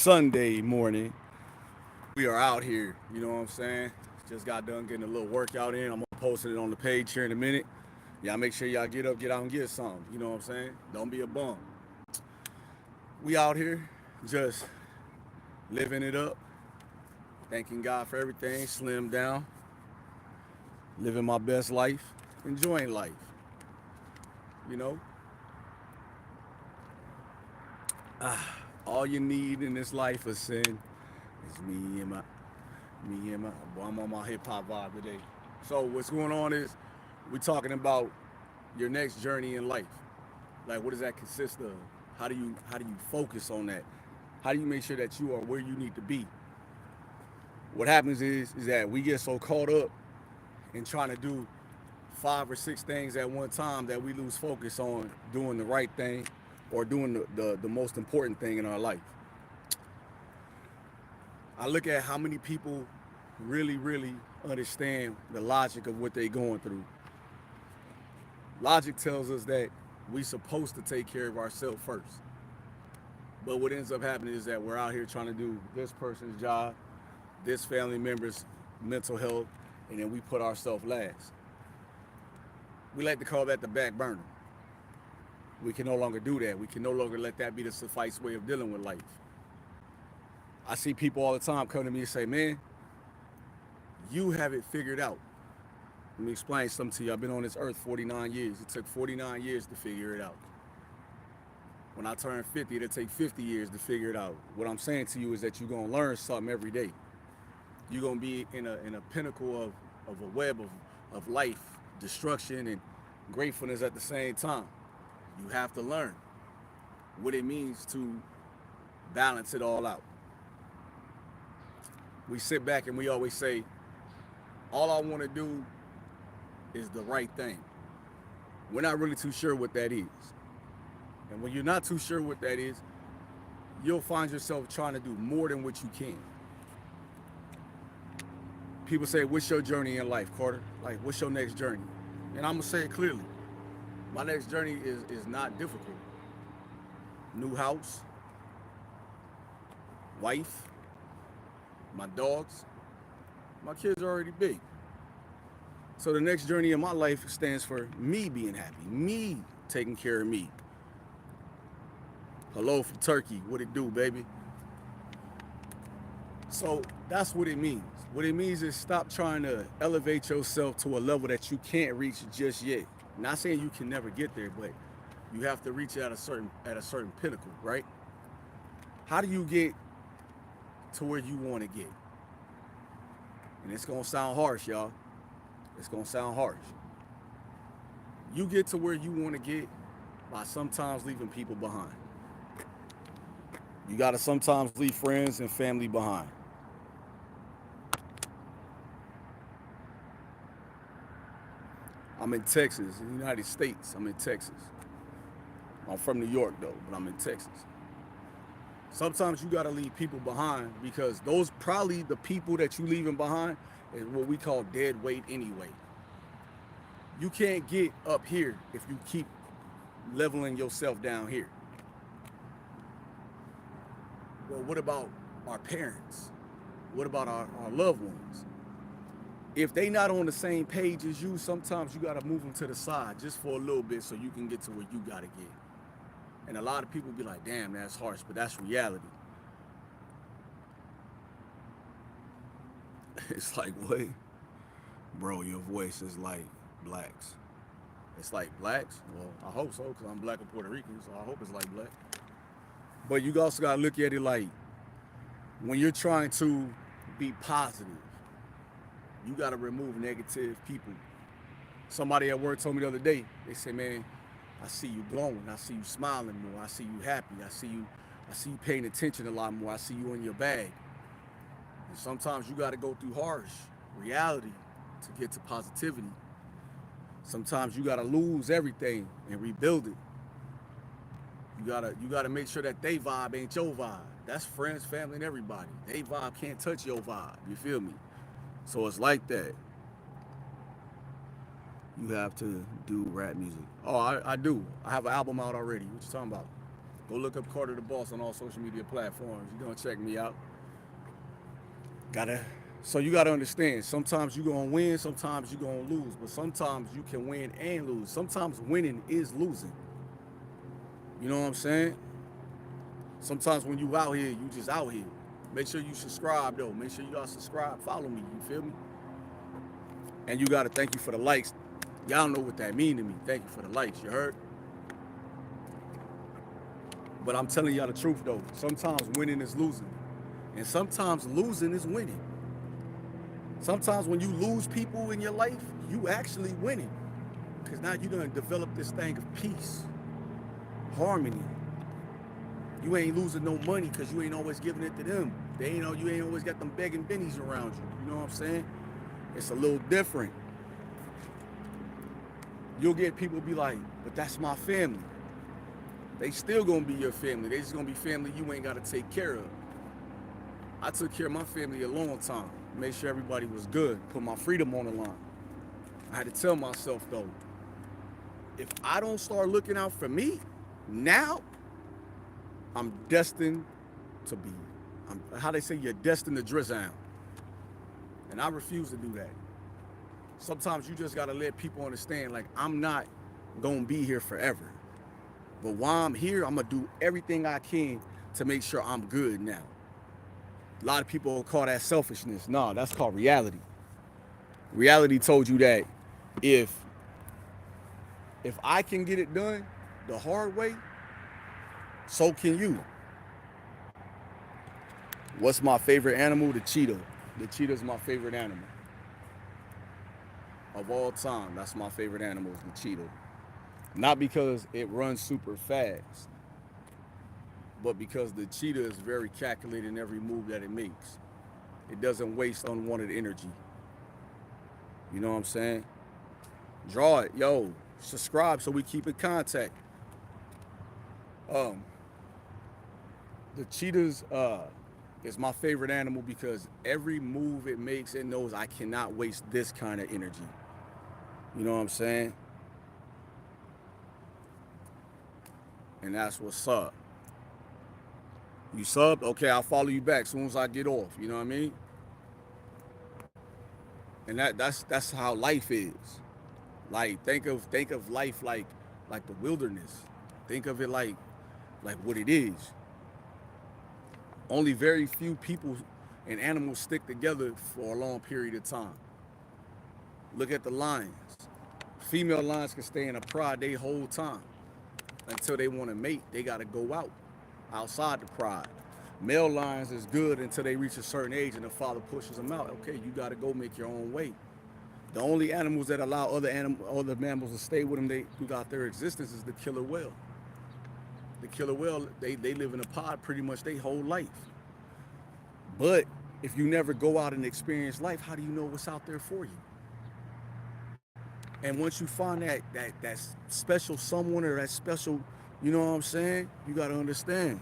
Sunday morning. We are out here, you know what I'm saying? Just got done getting a little workout in. I'm gonna post it on the page here in a minute. Y'all make sure y'all get up, get out and get something. You know what I'm saying? Don't be a bum. We out here just living it up, thanking God for everything, slim down, living my best life, enjoying life. You know, all you need in this life is sin. It's me and my. Boy, I'm on my hip hop vibe today. So what's going on is we're talking about your next journey in life. Like, what does that consist of? How do you focus on that? How do you make sure that you are where you need to be? What happens is that we get so caught up in trying to do five or six things at one time that we lose focus on doing the right thing or doing the most important thing in our life. I look at how many people really understand the logic of what they're going through. Logic tells us that we supposed to take care of ourselves first. But what ends up happening is that we're out here trying to do this person's job, this family member's mental health, and then we put ourselves last. We like to call that the back burner. We can no longer do that. We can no longer let that be the suffice way of dealing with life. I see people all the time come to me and say, man, you have it figured out. Let me explain something to you. I've been on this earth 49 years. It took 49 years to figure it out. When I turn 50, it'll take 50 years to figure it out. What I'm saying to you is that you're going to learn something every day. You're going to be in a pinnacle of a web of life, destruction, and gratefulness at the same time. You have to learn what it means to balance it all out. We sit back and we always say, all I want to do is the right thing. We're not really too sure what that is. And when you're not too sure what that is, you'll find yourself trying to do more than what you can. People say, what's your journey in life, Carter? Like, what's your next journey? And I'm going to say it clearly. My next journey is not difficult. New house, wife, my dogs, my kids are already big. So the next journey in my life stands for me being happy, me taking care of me. Hello from Turkey, what it do, baby? So that's what it means. What it means is stop trying to elevate yourself to a level that you can't reach just yet. Not saying you can never get there, but you have to reach at a certain pinnacle, right? How do you get to where you want to get? And it's gonna sound harsh, y'all. It's gonna sound harsh. You get to where you want to get by sometimes leaving people behind. You gotta sometimes leave friends and family behind. I'm in Texas, in the United States. I'm in Texas. I'm from New York though, but I'm in Texas. Sometimes you gotta leave people behind because those probably the people that you leaving behind is what we call dead weight anyway. You can't get up here if you keep leveling yourself down here. Well, what about our parents? What about our loved ones? If they not on the same page as you, sometimes you gotta move them to the side just for a little bit so you can get to where you gotta get. And a lot of people be like, damn, that's harsh, but that's reality. It's like, what? Bro, your voice is like blacks. It's like blacks? Well, I hope so, because I'm black and Puerto Rican, so I hope it's like black. But you also gotta look at it like when you're trying to be positive, you gotta remove negative people. Somebody at work told me the other day, they said, man, I see you glowing, I see you smiling more, I see you happy, I see you paying attention a lot more, I see you in your bag. And sometimes you gotta go through harsh reality to get to positivity. Sometimes you gotta lose everything and rebuild it. You gotta make sure that they vibe ain't your vibe. That's friends, family, and everybody. They vibe can't touch your vibe. You feel me? So it's like that. You have to do rap music. Oh, I do. I have an album out already. What you talking about? Go look up Carter the Boss on all social media platforms. You're gonna check me out. So you gotta understand, sometimes you're gonna win, sometimes you're gonna lose, but sometimes you can win and lose. Sometimes winning is losing. You know what I'm saying? Sometimes when you out here, you just out here. Make sure you subscribe though. Make sure you guys subscribe, follow me, you feel me? And you gotta thank you for the likes. Y'all know what that mean to me. Thank you for the likes, you heard? But I'm telling y'all the truth though. Sometimes winning is losing. And sometimes losing is winning. Sometimes when you lose people in your life, you actually winning. Because now you're gonna develop this thing of peace, harmony. You ain't losing no money because you ain't always giving it to them. You ain't always got them begging bennies around you. You know what I'm saying? It's a little different. You'll get people be like, but that's my family. They still gonna be your family. They just gonna be family you ain't gotta take care of. I took care of my family a long time. Made sure everybody was good. Put my freedom on the line. I had to tell myself though, if I don't start looking out for me now, I'm destined to be, how they say, you're destined to drizzle down. And I refuse to do that. Sometimes you just gotta let people understand, like, I'm not gonna be here forever. But while I'm here, I'm gonna do everything I can to make sure I'm good now. A lot of people call that selfishness. No, that's called reality. Reality told you that if I can get it done the hard way, so can you. What's my favorite animal? The cheetah. The cheetah is my favorite animal. Of all time, that's my favorite animal, is the cheetah. Not because it runs super fast, but because the cheetah is very calculated in every move that it makes. It doesn't waste unwanted energy. You know what I'm saying? Draw it. Yo, subscribe so we keep in contact. The cheetah's is my favorite animal because every move it makes, it knows I cannot waste this kind of energy. You know what I'm saying? And that's what's up. You subbed? Okay, I'll follow you back as soon as I get off. You know what I mean? And that's how life is. Like think of life like the wilderness. Think of it like what it is. Only very few people and animals stick together for a long period of time. Look at the lions. Female lions can stay in a pride their whole time. Until they want to mate, they got to go outside the pride. Male lions is good until they reach a certain age and the father pushes them out. Okay, you got to go make your own way. The only animals that allow other mammals to stay with them throughout their existence is the killer whale. The killer whale, they live in a pod pretty much their whole life. But if you never go out and experience life, how do you know what's out there for you? And once you find that special someone or that special, you know what I'm saying? You got to understand.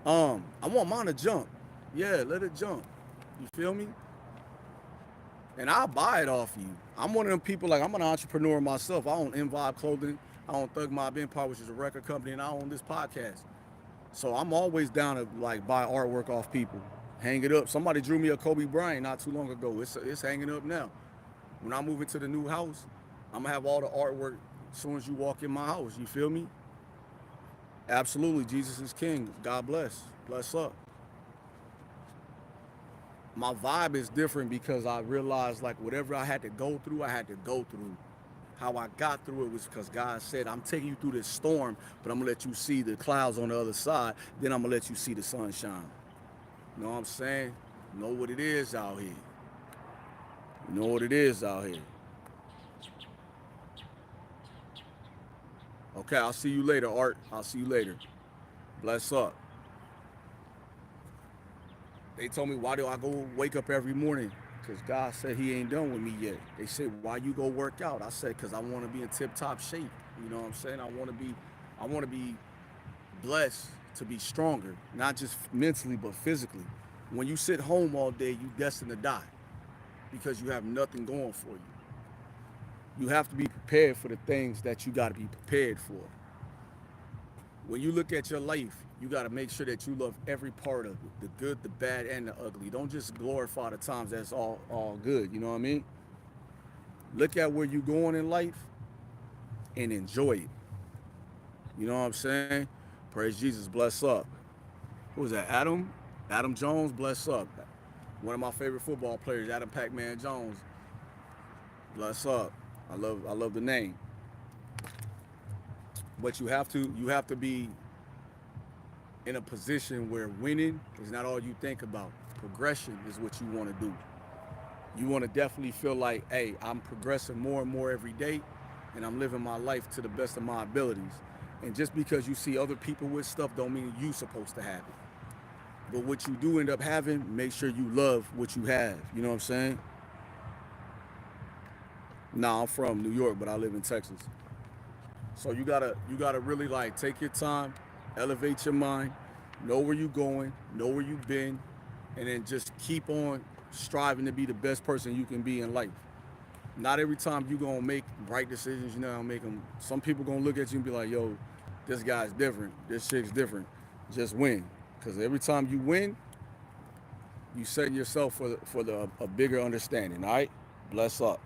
I want mine to jump. Yeah, let it jump. You feel me? And I'll buy it off you. I'm one of them people, like, I'm an entrepreneur myself. I own Envibe Clothing. I own Thug Mob Empire, which is a record company, and I own this podcast. So I'm always down to, like, buy artwork off people. Hang it up. Somebody drew me a Kobe Bryant not too long ago. It's hanging up now. When I move into the new house, I'm going to have all the artwork as soon as you walk in my house. You feel me? Absolutely. Jesus is king. God bless. Bless up. My vibe is different because I realized, like, whatever I had to go through, I had to go through. How I got through it was because God said, I'm taking you through this storm, but I'm going to let you see the clouds on the other side. Then I'm going to let you see the sunshine. You know what I'm saying? You know what it is out here. You know what it is out here. Okay, I'll see you later, Art. I'll see you later. Bless up. They told me, why do I go wake up every morning? Because God said he ain't done with me yet. They said, why you go work out? I said, because I want to be in tip-top shape. You know what I'm saying? I want to be blessed to be stronger, not just mentally, but physically. When you sit home all day, you destined to die because you have nothing going for you. You have to be prepared for the things that you got to be prepared for. When you look at your life, you got to make sure that you love every part of it, the good, the bad, and the ugly. Don't just glorify the times that's all good. You know what I mean? Look at where you're going in life and enjoy it. You know what I'm saying? Praise Jesus, bless up. Who was that? Adam? Adam Jones, bless up. One of my favorite football players, Adam Pac-Man Jones, bless up. I love the name. But you have to be in a position where winning is not all you think about. Progression is what you want to do. You want to definitely feel like, hey, I'm progressing more and more every day, and I'm living my life to the best of my abilities. And just because you see other people with stuff don't mean you supposed to have it. But what you do end up having, make sure you love what you have. You know what I'm saying? Nah, I'm from New York, but I live in Texas. So you gotta really like take your time, elevate your mind, know where you're going, know where you've been, and then just keep on striving to be the best person you can be in life. Not every time you gonna make right decisions, you know, make them. Some people gonna look at you and be like, "Yo, this guy's different. This chick's different." Just win, because every time you win, you setting yourself for a bigger understanding. All right, bless up.